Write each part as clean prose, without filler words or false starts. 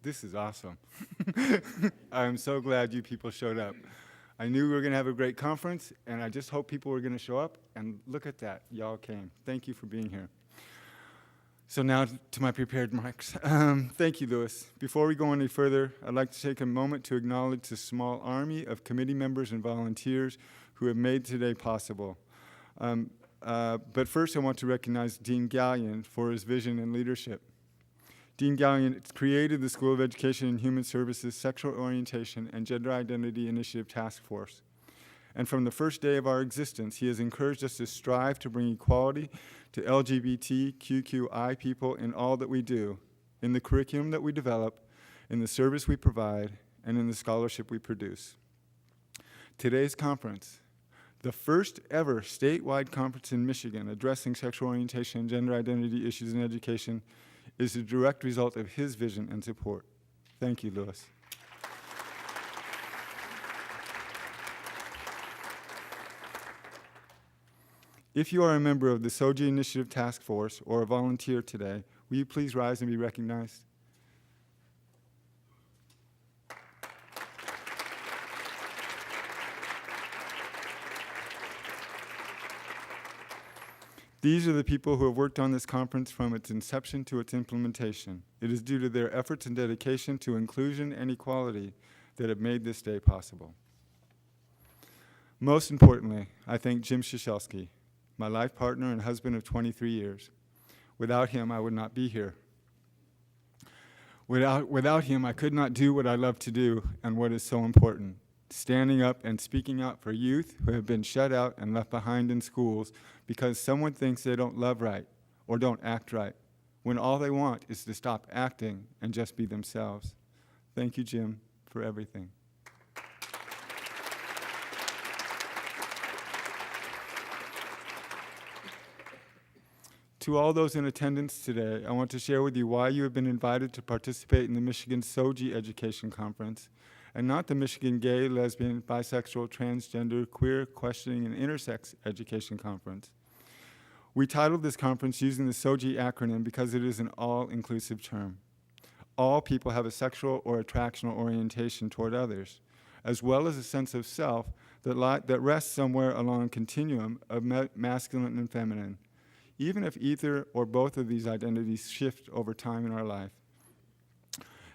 This is awesome. I'm so glad you people showed up. I knew we were going to have a great conference, and I just hope people were going to show up, and look at that. Y'all came. Thank you for being here. So now to my prepared remarks. Thank you, Louis. Before we go any further, I'd like to take a moment to acknowledge the small army of committee members and volunteers who have made today possible. But first, I want to recognize Dean Gallion for his vision and leadership. Dean Gallion created the School of Education and Human Services Sexual Orientation and Gender Identity Initiative Task Force. And from the first day of our existence, he has encouraged us to strive to bring equality to LGBTQI people in all that we do, in the curriculum that we develop, in the service we provide, and in the scholarship we produce. Today's conference, the first ever statewide conference in Michigan addressing sexual orientation and gender identity issues in education, is a direct result of his vision and support. Thank you, Louis. If you are a member of the SOGI Initiative Task Force or a volunteer today, will you please rise and be recognized? These are the people who have worked on this conference from its inception to its implementation. It is due to their efforts and dedication to inclusion and equality that have made this day possible. Most importantly, I thank Jim Shishelsky, my life partner and husband of 23 years. Without him, I would not be here. Without him, I could not do what I love to do and what is so important, standing up and speaking out for youth who have been shut out and left behind in schools because someone thinks they don't love right or don't act right, when all they want is to stop acting and just be themselves. Thank you, Jim, for everything. To all those in attendance today, I want to share with you why you have been invited to participate in the Michigan SOGI Education Conference, and not the Michigan Gay, Lesbian, Bisexual, Transgender, Queer, Questioning, and Intersex Education Conference. We titled this conference using the SOGI acronym because it is an all-inclusive term. All people have a sexual or attractional orientation toward others, as well as a sense of self that rests somewhere along a continuum of masculine and feminine, even if either or both of these identities shift over time in our life.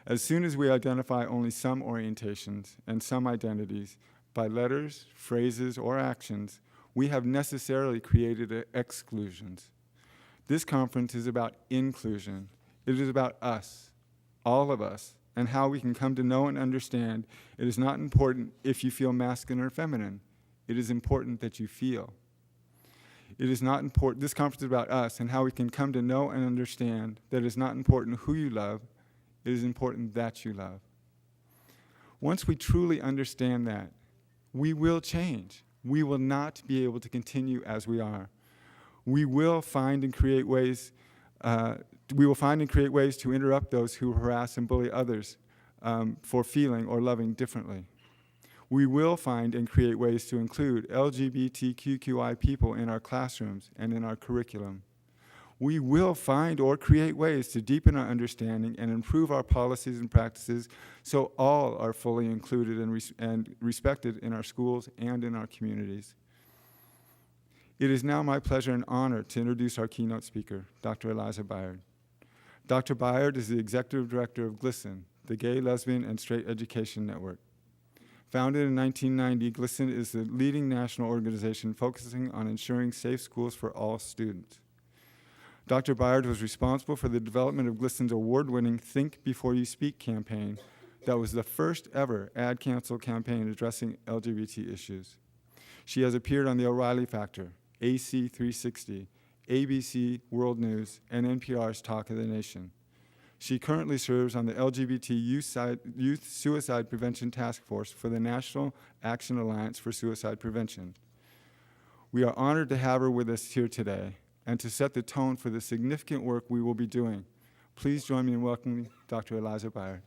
As soon as we identify only some orientations and some identities by letters, phrases, or actions, we have necessarily created exclusions. This conference is about inclusion. It is about us, all of us, and how we can come to know and understand it is not important if you feel masculine or feminine. It is important that you feel. It is not important, this conference is about us and how we can come to know and understand that it is not important who you love, it is important that you love. Once we truly understand that, we will change. We will not be able to continue as we are. We will find and create ways to interrupt those who harass and bully others for feeling or loving differently. We will find and create ways to include LGBTQI people in our classrooms and in our curriculum. We will find or create ways to deepen our understanding and improve our policies and practices so all are fully included and respected in our schools and in our communities. It is now my pleasure and honor to introduce our keynote speaker, Dr. Eliza Byard. Dr. Byard is the Executive Director of GLSEN, the Gay, Lesbian, and Straight Education Network. Founded in 1990, GLSEN is the leading national organization focusing on ensuring safe schools for all students. Dr. Byard was responsible for the development of GLSEN's award-winning Think Before You Speak campaign that was the first ever ad cancel campaign addressing LGBT issues. She has appeared on The O'Reilly Factor, AC 360, ABC World News, and NPR's Talk of the Nation. She currently serves on the LGBT Youth Suicide Prevention Task Force for the National Action Alliance for Suicide Prevention. We are honored to have her with us here today and to set the tone for the significant work we will be doing. Please join me in welcoming Dr. Eliza Byard.